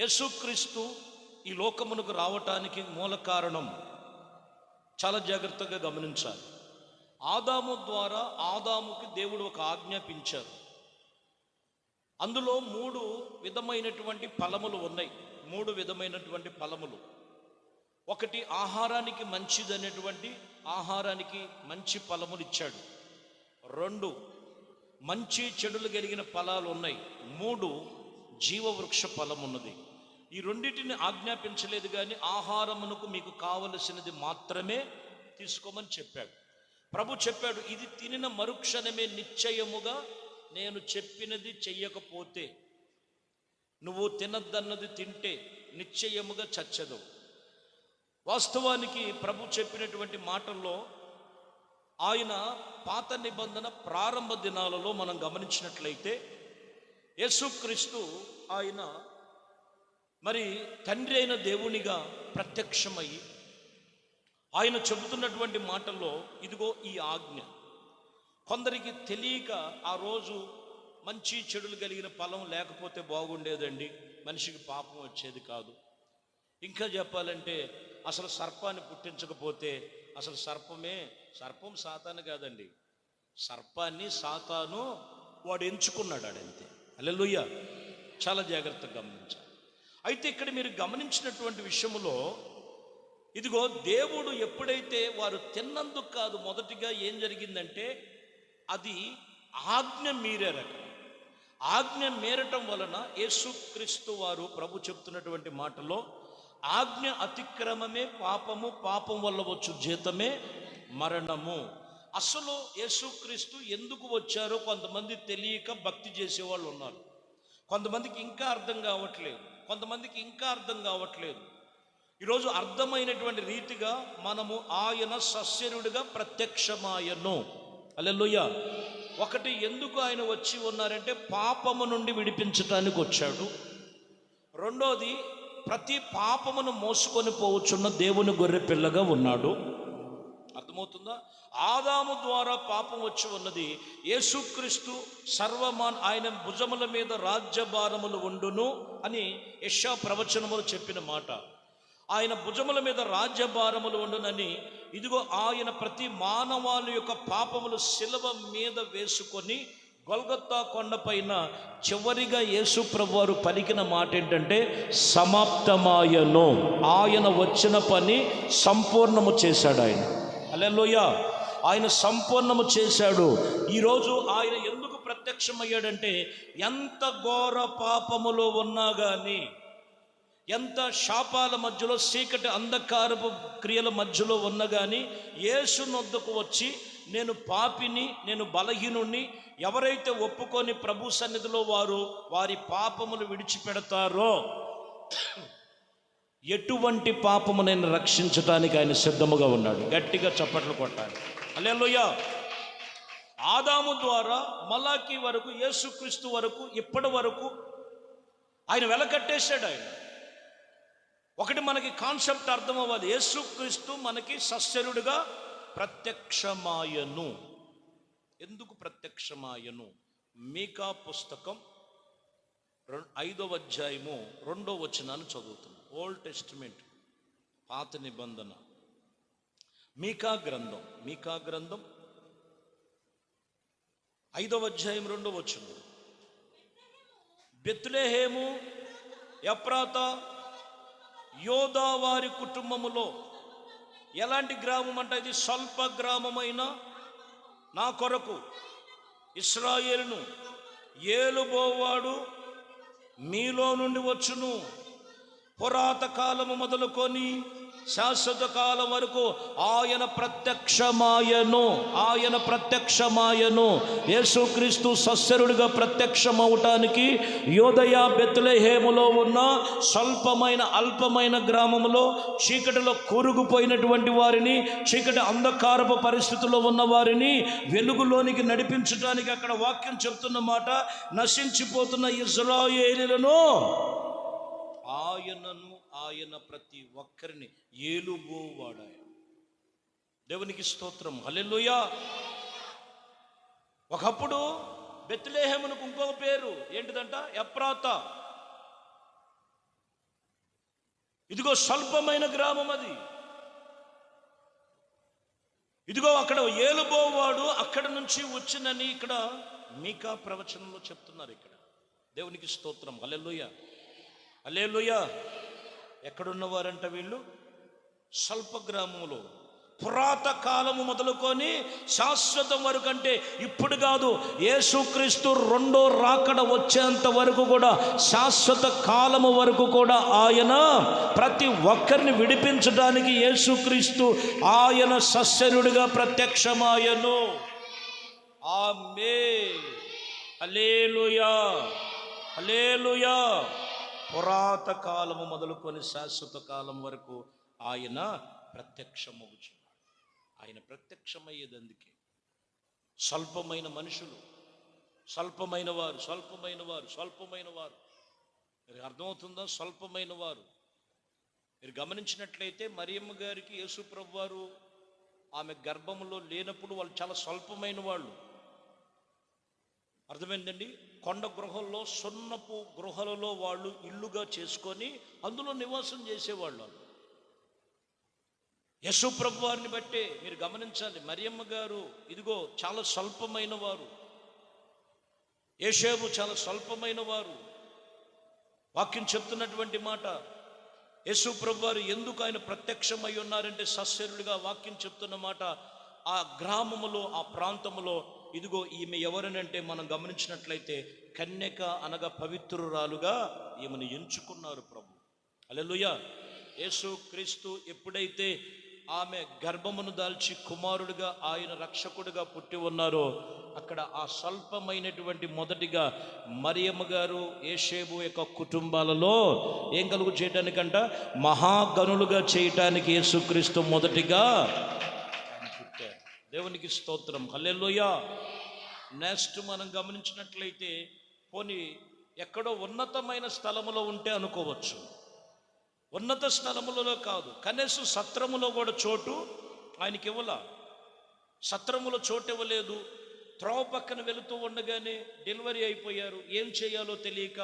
యేసుక్రీస్తు ఈ లోకమునకు రావటానికి మూల కారణం చాలా జాగ్రత్తగా గమనించాలి. ఆదాము ద్వారా ఆదాముకి దేవుడు ఒక ఆజ్ఞాపించారు. అందులో మూడు విధమైనటువంటి ఫలములు ఉన్నాయి. మూడు విధమైనటువంటి ఫలములు. ఒకటి ఆహారానికి మంచిదనేటువంటి ఆహారానికి మంచి ఫలములు ఇచ్చాడు. రెండు మంచి చెడులు కలిగిన ఫలాలు ఉన్నాయి. మూడు జీవవృక్ష ఫలం ఉన్నది. ఈ రెండింటిని ఆజ్ఞాపించలేదు, కానీ ఆహారమునకు మీకు కావలసినది మాత్రమే తీసుకోమని చెప్పాడు. ప్రభు చెప్పాడు, ఇది తినిన మరుక్షణమే నిశ్చయముగా నేను చెప్పినది చెయ్యకపోతే, నువ్వు తినద్దన్నది తింటే నిశ్చయముగా చచ్చదు. వాస్తవానికి ప్రభు చెప్పినటువంటి మాటల్లో ఆయన పాత నిబంధన ప్రారంభ దినాలలో మనం గమనించినట్లయితే యేసుక్రీస్తు ఆయన మరి తండ్రి అయిన దేవునిగా ప్రత్యక్షమయ్యి ఆయన చెబుతున్నటువంటి మాటల్లో ఇదిగో ఈ ఆజ్ఞ. కొందరికి తెలియక ఆ రోజు మంచి చెడులు కలిగిన ఫలం లేకపోతే బాగుండేదండి, మనిషికి పాపం వచ్చేది కాదు. ఇంకా చెప్పాలంటే అసలు సర్పాన్ని పుట్టించకపోతే, అసలు సర్పం సాతాను కాదండి, సర్పాన్ని సాతాను వాడు ఎంచుకున్నాడు, ఆడంతే. హల్లెలూయా. చాలా జాగ్రత్తగా గమనించాలి. అయితే ఇక్కడ మీరు గమనించినటువంటి విషయంలో ఇదిగో దేవుడు ఎప్పుడైతే వారు తిన్నందుకు కాదు, మొదటిగా ఏం జరిగిందంటే అది ఆజ్ఞ మీరారట. ఆజ్ఞ మీరటం వలన యేసుక్రీస్తు వారు ప్రభు చెప్తున్నటువంటి మాటలో ఆజ్ఞ అతిక్రమమే పాపము, పాపం వల్ల వచ్చు జీతమే మరణము. అసలు యేసుక్రీస్తు ఎందుకు వచ్చారో కొంతమంది తెలియక భక్తి చేసేవాళ్ళు ఉన్నారు. కొంతమందికి ఇంకా అర్థం కావట్లేదు. ఈరోజు అర్థమైనటువంటి రీతిగా మనము ఆయన సస్యరుడిగా ప్రత్యక్షమాయను. హల్లెలూయా. ఒకటి, ఎందుకు ఆయన వచ్చి ఉన్నారంటే పాపము నుండి విడిపించటానికి వచ్చాడు. రెండోది, ప్రతి పాపమును మోసుకొని పోవచ్చున్న దేవుని గొర్రె పిల్లగా ఉన్నాడు. అర్థమవుతుందా? ఆదాము ద్వారా పాపం వచ్చి ఉన్నది. యేసుక్రీస్తు ఆయన భుజముల మీద రాజ్యభారములు ఉండును అని యెషయా ప్రవచనములు చెప్పిన మాట. ఆయన భుజముల మీద రాజ్యభారములు ఉండునని, ఇదిగో ఆయన ప్రతి మానవాళి యొక్క పాపములు శిలువ మీద వేసుకొని గొల్గొతా కొండపైన చివరిగా యేసు ప్రభువారు పలికిన మాట ఏంటంటే సమాప్తమాయను. ఆయన వచ్చిన పని సంపూర్ణము చేశాడు ఆయన. హల్లెలూయా. ఆయన సంపూర్ణము చేశాడు. ఈరోజు ఆయన ఎందుకు ప్రత్యక్షమయ్యాడంటే ఎంత ఘోర పాపములో ఉన్నా కానీ, ఎంత శాపాల మధ్యలో చీకటి అంధకారపు క్రియల మధ్యలో ఉన్నా కానీ యేసు నొద్దకు వచ్చి నేను పాపిని, నేను బలహీనుణ్ణి ఎవరైతే ఒప్పుకొని ప్రభు సన్నిధిలో వారి పాపములు విడిచిపెడతారో ఎటువంటి పాపము నేను రక్షించడానికి ఆయన సిద్ధముగా ఉన్నాడు. గట్టిగా చప్పట్లు కొట్టాలి. హల్లెలూయా. ఆదాము ద్వారా మలాకి వరకు, యేసుక్రీస్తు వరకు, ఇప్పటి వరకు ఆయన వెలకట్టేశాడు. ఆయన ఒకటి మనకి కాన్సెప్ట్ అర్థం అవ్వాలి. యేసుక్రీస్తు మనకి సస్యరుడిగా ప్రత్యక్షమాయను. ఎందుకు ప్రత్యక్షమాయను? మీకా పుస్తకం 5వ అధ్యాయము 2వ వచనాన్ని చదువుతున్నాం. ఓల్డ్ టెస్టిమెంట్, పాత నిబంధన. మీకా గ్రంథం 5వ అధ్యాయం 2వ వచనం. బెత్లెహేము ఎఫ్రాతా యోధా వారి కుటుంబములో, ఎలాంటి గ్రామం అంటే ఇది స్వల్ప గ్రామమైన నా కొరకు ఇశ్రాయేలును ఏలుబోవాడు మీలో నుండి వచ్చును. పురాత కాలము మొదలుకొని శాశ్వత కాలం వరకు ఆయన ప్రత్యక్షమాయను. యేసుక్రీస్తు సస్యరుడిగా ప్రత్యక్షమవటానికి యోదయ బెత్లెహేములో ఉన్న స్వల్పమైన అల్పమైన గ్రామములో చీకటిలో కూరుకుపోయినటువంటి వారిని, చీకటి అంధకారపు పరిస్థితుల్లో ఉన్న వారిని వెలుగులోనికి నడిపించడానికి అక్కడ వాక్యం చెప్తున్న మాట, నశించిపోతున్న ఇశ్రాయేలులను ఆయన ప్రతి ఒక్కరిని ఏలుబోవాడాయన. దేవునికి స్తోత్రం. హల్లెలూయా. ఒకప్పుడు బెత్లెహేమునకు ఇంకొక పేరు ఏంటిదంట? ఎఫ్రాతా. ఇదిగో స్వల్పమైన గ్రామం అది. ఇదిగో అక్కడ ఏలుబోవాడు అక్కడ నుంచి వచ్చినని ఇక్కడ మీకా ప్రవచనంలో చెప్తున్నారు. ఇక్కడ దేవునికి స్తోత్రం. హల్లెలూయా, హల్లెలూయా. ఎక్కడున్నవారంట వీళ్ళు? స్వల్ప గ్రామంలో. పురాత కాలము మొదలుకొని శాశ్వతం వరకు, అంటే ఇప్పుడు కాదు, యేసుక్రీస్తు రెండో రాకడ వచ్చేంత వరకు కూడా, శాశ్వత కాలము వరకు కూడా ఆయన ప్రతి ఒక్కరిని విడిపించడానికి యేసుక్రీస్తు ఆయన సశరీరుడిగా ప్రత్యక్షమాయను. ఆమేన్, హల్లెలూయా, హల్లెలూయా. పురాత కాలము మొదలుకొని శాశ్వత కాలం వరకు ఆయన ప్రత్యక్షమవుచున్నాడు. ఆయన ప్రత్యక్షమయ్యేది అందుకే. స్వల్పమైన మనుషులు, స్వల్పమైన వారు, స్వల్పమైన వారు, స్వల్పమైన వారు. మీరు అర్థమవుతుందా? స్వల్పమైన వారు. మీరు గమనించినట్లయితే మరియమ్మ గారికి యేసు ప్రభు వారు ఆమె గర్భంలో లేనప్పుడు వాళ్ళు చాలా స్వల్పమైన వాళ్ళు. అర్థమైందండి? కొండ గృహల్లో, సున్నపు గృహాలలో వాళ్ళు ఇల్లుగా చేసుకొని అందులో నివాసం చేసేవాళ్ళు. యేసు ప్రభు వారిని బట్టే మీరు గమనించాలి, మరియమ్మ గారు ఇదిగో చాలా స్వల్పమైన వారు, యేసేపు చాలా స్వల్పమైన వారు. వాక్యం చెప్తున్నటువంటి మాట, యేసు ప్రభు వారు ఎందుకు ఆయన ప్రత్యక్షమై ఉన్నారంటే సశరీరుడిగా. వాక్యం చెప్తున్న మాట, ఆ గ్రామములో, ఆ ప్రాంతములో ఇదిగో ఈమె ఎవరనంటే మనం గమనించినట్లయితే కన్యక అనగా పవిత్రురాలుగా ఈమెను ఎంచుకున్నారు ప్రభు. హల్లెలూయా. యేసు క్రీస్తు ఎప్పుడైతే ఆమె గర్భమును దాల్చి కుమారుడిగా, ఆయన రక్షకుడిగా పుట్టి ఉన్నారో, అక్కడ ఆ స్వల్పమైనటువంటి మొదటిగా మరియమ్మ గారు, యేసేపు యొక్క కుటుంబాలలో ఏం కలుగు చేయటానికంట? మహాగణులుగా చేయటానికి యేసుక్రీస్తు మొదటిగా పుట్టారు. దేవునికి స్తోత్రం. హల్లెలూయా. నెక్స్ట్ మనం గమనించినట్లయితే, పోనీ ఎక్కడో ఉన్నతమైన స్థలములో ఉంటే అనుకోవచ్చు. ఉన్నత స్థలములలో కాదు, కనీసం సత్రములో కూడా చోటు ఆయనకి ఇవ్వాల. సత్రములో చోటు ఇవ్వలేదు. త్రోవ పక్కన వెళుతూ ఉండగానే డెలివరీ అయిపోయారు. ఏం చేయాలో తెలియక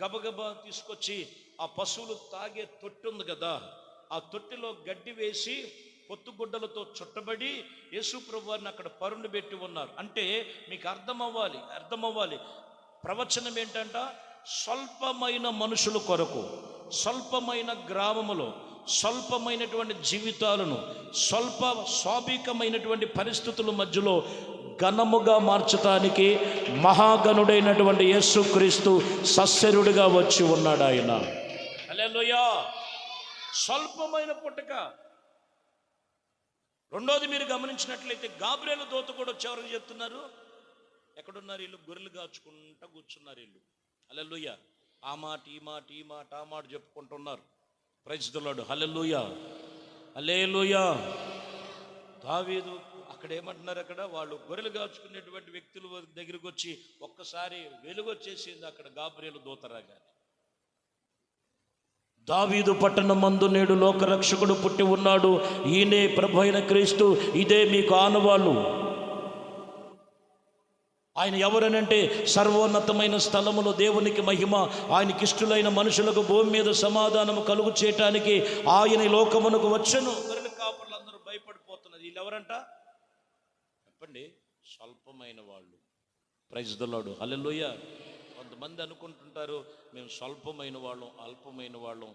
గబగబా తీసుకొచ్చి ఆ పశువులు తాగే తొట్టి ఉంది కదా, ఆ తొట్టిలో గడ్డి వేసి పొత్తుగుడ్డలతో చుట్టబడి యేసు ప్రభు వారిని అక్కడ పరుండు పెట్టి ఉన్నారు. అంటే మీకు అర్థమవ్వాలి ప్రవచనం ఏంటంట? స్వల్పమైన మనుషుల కొరకు, స్వల్పమైన గ్రామములో, స్వల్పమైనటువంటి జీవితాలను, స్వాభావికమైనటువంటి పరిస్థితుల మధ్యలో ఘనముగా మార్చటానికి మహాగణుడైనటువంటి యేసుక్రీస్తు సశరీరుడిగా వచ్చి ఉన్నాడు ఆయన. హల్లెలూయా. స్వల్పమైన పుట్టక. రెండోది మీరు గమనించినట్లయితే గాబ్రియేలు దూత కూడా వచ్చేవరకు చెప్తున్నారు. ఎక్కడున్నారు వీళ్ళు? గొర్రెలు కాచుకుంటూ కూర్చున్నారు వీళ్ళు. హల్లెలూయా. ఆ మాట ఈ మాట, ఈ మాట ఆ మాట చెప్పుకుంటున్నారు. Praise the lord. Hallelujah, hallelujah. దావీదు అక్కడ ఏమంటున్నారు? అక్కడ వాళ్ళు గొర్రెలు కాచుకునేటువంటి వ్యక్తుల దగ్గరికి వచ్చి ఒక్కసారి వెలుగొచ్చేసింది అక్కడ గాబ్రియేలు దూత రాగానే. దావీదు పట్టణమందు నేడు లోకరక్షకుడు పుట్టి ఉన్నాడు, ఈయనే ప్రభు అయిన క్రీస్తు, ఇదే మీకు ఆనవాళ్ళు. ఆయన ఎవరనంటే సర్వోన్నతమైన స్థలములో దేవునికి మహిమ, ఆయనకి ఇష్టలైన మనుషులకు భూమి మీద సమాధానము కలుగు చేయటానికి ఆయన లోకమునకు వచ్చెను. గొర్రెల కాపరులందరూ భయపడిపోతున్నది. వీళ్ళు ఎవరంట చెప్పండి? స్వల్పమైన వాళ్ళు. Praise the lord. హల్లెలూయా. కొంతమంది అనుకుంటుంటారు, మేము స్వల్పమైన వాళ్ళం, అల్పమైన వాళ్ళం,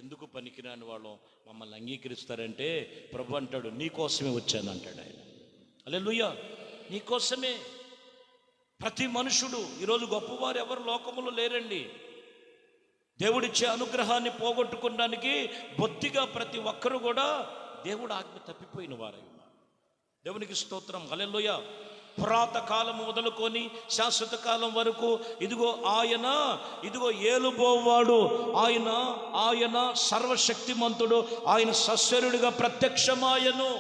ఎందుకు పనికిరాని వాళ్ళం, మమ్మల్ని అంగీకరిస్తారంటే ప్రభు అంటాడు, నీకోసమే వచ్చాను అంటాడు ఆయన. హల్లెలూయా. నీకోసమే. ప్రతి మనుషుడు, ఈరోజు గొప్పవారు ఎవరు లోకములో లేరండి. దేవుడిచ్చే అనుగ్రహాన్ని పోగొట్టుకోవడానికి బొత్తిగా ప్రతి ఒక్కరు కూడా దేవుడు ఆజ్ఞ తప్పిపోయిన వారై ఉన్నారు. దేవునికి స్తోత్రం. హల్లెలూయా. పురాత కాలం మొదలుకొని శాశ్వత కాలం వరకు ఇదిగో ఏలుబోవాడు, ఆయన సర్వశక్తిమంతుడు, ఆయన సశరీరుడిగా ప్రత్యక్షమాయను.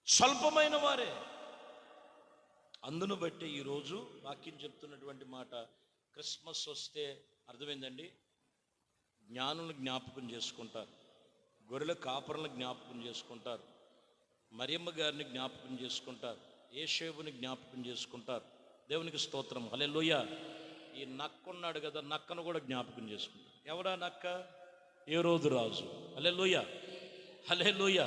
స్వల్పమైన వారే. అందును బట్టి ఈరోజు వాక్యం చెప్తున్నటువంటి మాట, క్రిస్మస్ వస్తే అర్థమైందండి, జ్ఞానులను జ్ఞాపకం చేసుకుంటారు, గొర్రెల కాపరులను జ్ఞాపకం చేసుకుంటారు, మరియమ్మ గారిని జ్ఞాపకం చేసుకుంటారు, యేసేపుని జ్ఞాపకం చేసుకుంటారు. దేవునికి స్తోత్రం. హల్లెలూయా. ఈ నక్క ఉన్నాడు కదా, నక్కను కూడా జ్ఞాపకం చేసుకుంటాడు. ఎవరా నక్క? హేరోదు రాజు. హల్లెలూయా, హల్లెలూయా.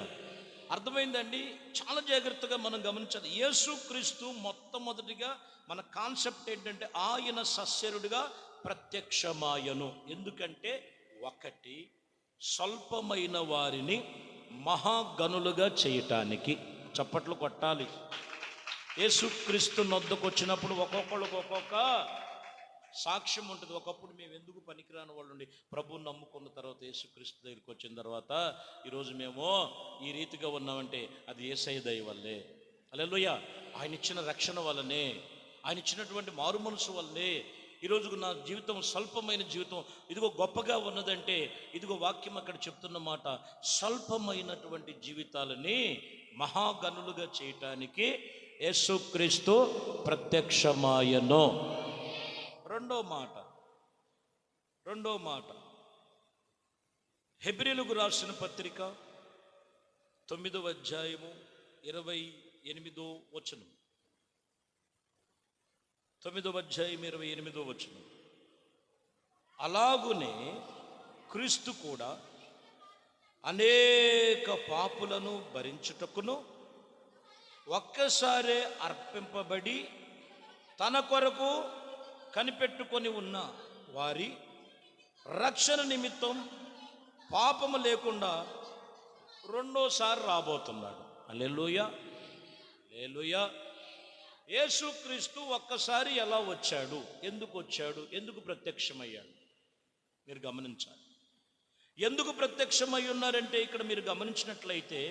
అర్థమైందండి? చాలా జాగ్రత్తగా మనం గమనించాలి. యేసుక్రీస్తు మొట్టమొదటిగా మన కాన్సెప్ట్ ఏంటంటే ఆయన సశరీరుడిగా ప్రత్యక్షమాయను. ఎందుకంటే ఒకటి, స్వల్పమైన వారిని మహాగణులుగా చేయటానికి. చప్పట్లు కొట్టాలి. యేసుక్రీస్తు నొద్దకు వచ్చినప్పుడు ఒక్కొక్కళ్ళకి ఒక్కొక్క సాక్ష్యం ఉంటుంది. ఒకప్పుడు మేము ఎందుకు పనికిరాని వాళ్ళు ఉండి ప్రభువుని నమ్ముకున్న తర్వాత యేసుక్రీస్తు దగ్గరికి వచ్చిన తర్వాత ఈరోజు మేము ఈ రీతిగా ఉన్నామంటే అది యేసయ్య దయ వల్లే. హల్లెలూయా. ఆయన ఇచ్చిన రక్షణ వల్లనే, ఆయన ఇచ్చినటువంటి మారు మనసు వల్లే ఈరోజు నా జీవితం స్వల్పమైన జీవితం ఇదిగో గొప్పగా ఉన్నదంటే ఇదిగో వాక్యం అక్కడ చెప్తున్న మాట, స్వల్పమైనటువంటి జీవితాలని మహాగణులుగా చేయటానికి యేసుక్రీస్తు ప్రత్యక్షమాయను. రెండో మాట హెబ్రీయులకు రాసిన పత్రిక 9వ అధ్యాయము 28వ వచనం. 9వ అధ్యాయం 28వ వచనం. అలాగునే క్రీస్తు కూడా అనేక పాపులను భరించుటకును ఒక్కసారే అర్పింపబడి తన కొరకు కనిపెట్టుకొని ఉన్న వారి రక్షణ నిమిత్తం పాపము లేకుండా రెండోసారి రాబోతున్నాడు. హల్లెలూయా, హల్లెలూయా. యేసుక్రీస్తు ఒక్కసారి ఎలా వచ్చాడు, ఎందుకు వచ్చాడు, ఎందుకు ప్రత్యక్షమయ్యాడు మీరు గమనించాలి. ఎందుకు ప్రత్యక్షమై ఉన్నారంటే ఇక్కడ మీరు గమనించినట్లయితే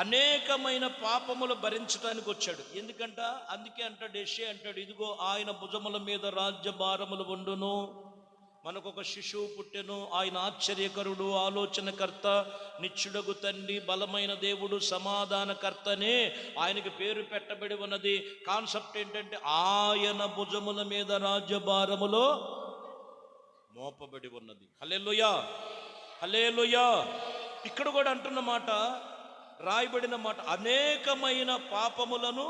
అనేకమైన పాపములు భరించడానికి వచ్చాడు. ఎందుకంట అందుకే అంటాడు, యెషయా అంటాడు, ఇదిగో ఆయన భుజముల మీద రాజ్యభారములు ఉండును, మనకొక శిశువు పుట్టెను, ఆయన ఆశ్చర్యకరుడు, ఆలోచనకర్త, నిత్యుడగు తండ్రి, బలమైన దేవుడు, సమాధానకర్తనే ఆయనకి పేరు పెట్టబడి ఉన్నది. కాన్సెప్ట్ ఏంటంటే ఆయన భుజముల మీద రాజ్యభారములో మోపబడి ఉన్నది. హల్లెలూయా, హల్లెలూయా. ఇక్కడ కూడా అంటున్న మాట, రాయబడిన మాట, అనేకమైన పాపములను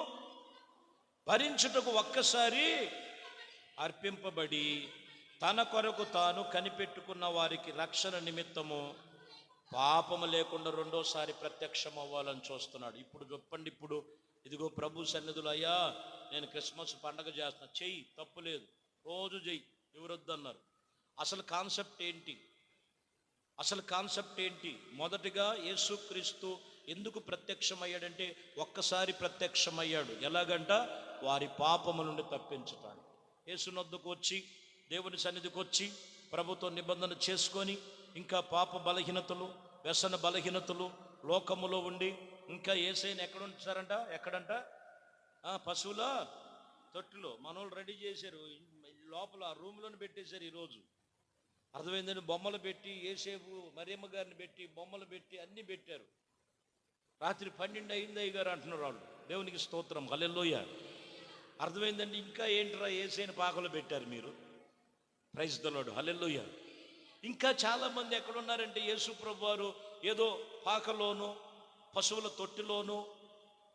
భరించుటకు ఒక్కసారి అర్పింపబడి తన కొరకు తాను కనిపెట్టుకున్న వారికి రక్షణ నిమిత్తము పాపము లేకుండా రెండోసారి ప్రత్యక్షం అవ్వాలని చూస్తున్నాడు. ఇప్పుడు చెప్పండి, ఇప్పుడు ఇదిగో ప్రభు సన్నిధులు, అయ్యా నేను క్రిస్మస్ పండగ చేస్తున్నా, చెయ్యి, తప్పులేదు, రోజు చెయ్యి, ఎవరొద్దన్నారు. అసలు కాన్సెప్ట్ ఏంటి? మొదటిగా యేసుక్రీస్తు ఎందుకు ప్రత్యక్షమయ్యాడంటే ఒక్కసారి ప్రత్యక్షమయ్యాడు. ఎలాగంట? వారి పాపము నుండి తప్పించటానికి. యేసునొద్దకు వచ్చి, దేవుని సన్నిధికి వచ్చి ప్రభుతో నిబంధన చేసుకొని ఇంకా పాప బలహీనతలు, వ్యసన బలహీనతలు లోకములో ఉండి ఇంకా యేసయ్యని ఎక్కడంట పశువుల తొట్టులో మనోళ్ళు రెడీ చేశారు, లోపల రూమ్లోనే పెట్టేశారు. ఈరోజు అర్థమైందని బొమ్మలు పెట్టి, యేసేపు మరియమ్మ గారిని పెట్టి, బొమ్మలు పెట్టి అన్నీ పెట్టారు. రాత్రి 12 అయింది అయ్యగారు అంటున్నారు వాళ్ళు. దేవునికి స్తోత్రం, హల్లెలూయా. అర్థమైందండి? ఇంకా ఏంట్రా యేసయ్యని పాకలో పెట్టారు మీరు. ప్రైజ్ ది లార్డ్, హల్లెలూయా. ఇంకా చాలామంది ఎక్కడున్నారంటే యేసు ప్రభు వారు ఏదో పాకలోనో పశువుల తొట్టిలోనో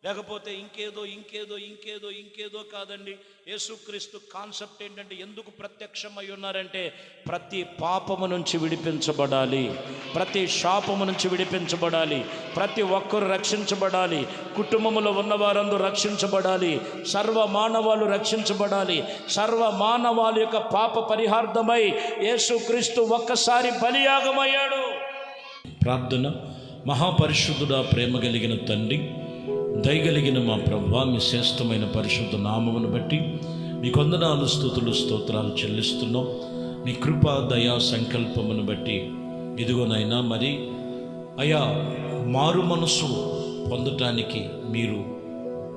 లేకపోతే ఇంకేదో కాదండి. యేసుక్రీస్తు కాన్సెప్ట్ ఏంటంటే ఎందుకు ప్రత్యక్షమై ఉన్నారంటే ప్రతి పాపము నుంచి విడిపించబడాలి, ప్రతి శాపము నుంచి విడిపించబడాలి, ప్రతి ఒక్కరు రక్షించబడాలి, కుటుంబంలో ఉన్నవారందరూ రక్షించబడాలి, సర్వ మానవాళు రక్షించబడాలి. సర్వ మానవాళి యొక్క పాప పరిహార్థమై యేసుక్రీస్తు ఒక్కసారి బలియాగమయ్యాడు. ప్రార్థన. మహాపరిశుద్ధుడా, ప్రేమ కలిగిన తండ్రి, దయగలిగిన మా ప్రభువా, మీ శ్రేష్టమైన పరిశుద్ధ నామమును బట్టి మీ వందనాలు, స్తుతులు, స్తోత్రాలు చెల్లిస్తున్నాం. మీ కృప, దయా సంకల్పమును బట్టి ఇదిగోనైనా మరి అయా మారు మనసు పొందటానికి మీరు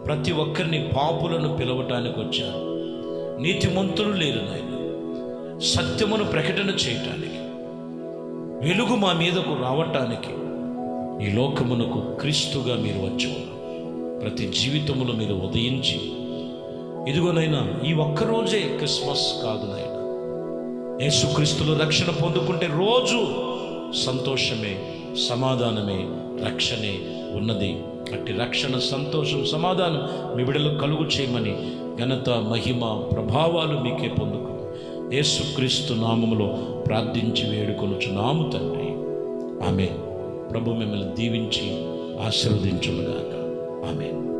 ప్రతి ఒక్కరిని పాపులను పిలవటానికి వచ్చారు. నీతిమంతులు లేరు నాయన, సత్యమును ప్రకటన చేయటానికి, వెలుగు మా మీదకు రావటానికి ఈ లోకమునకు క్రీస్తుగా మీరు వచ్చి ఉన్నారు. ప్రతి జీవితంలో మీరు ఉదయించి ఇదిగోనైనా ఈ ఒక్కరోజే క్రిస్మస్ కాదు నాయన, యేసుక్రీస్తులో రక్షణ పొందుకుంటే రోజు సంతోషమే, సమాధానమే, రక్షణే ఉన్నది. అట్టి రక్షణ, సంతోషం, సమాధానం మీ బిడ్డలకు కలుగు చేయమని ఘనత, మహిమ, ప్రభావాలు మీకే పొందుకు యేసుక్రీస్తు నామములో ప్రార్థించి వేడుకొనుచున్నాము తండ్రి. ఆమేన్. ప్రభు మిమ్మల్ని దీవించి ఆశీర్వదించునుగాక. ఆమేన్.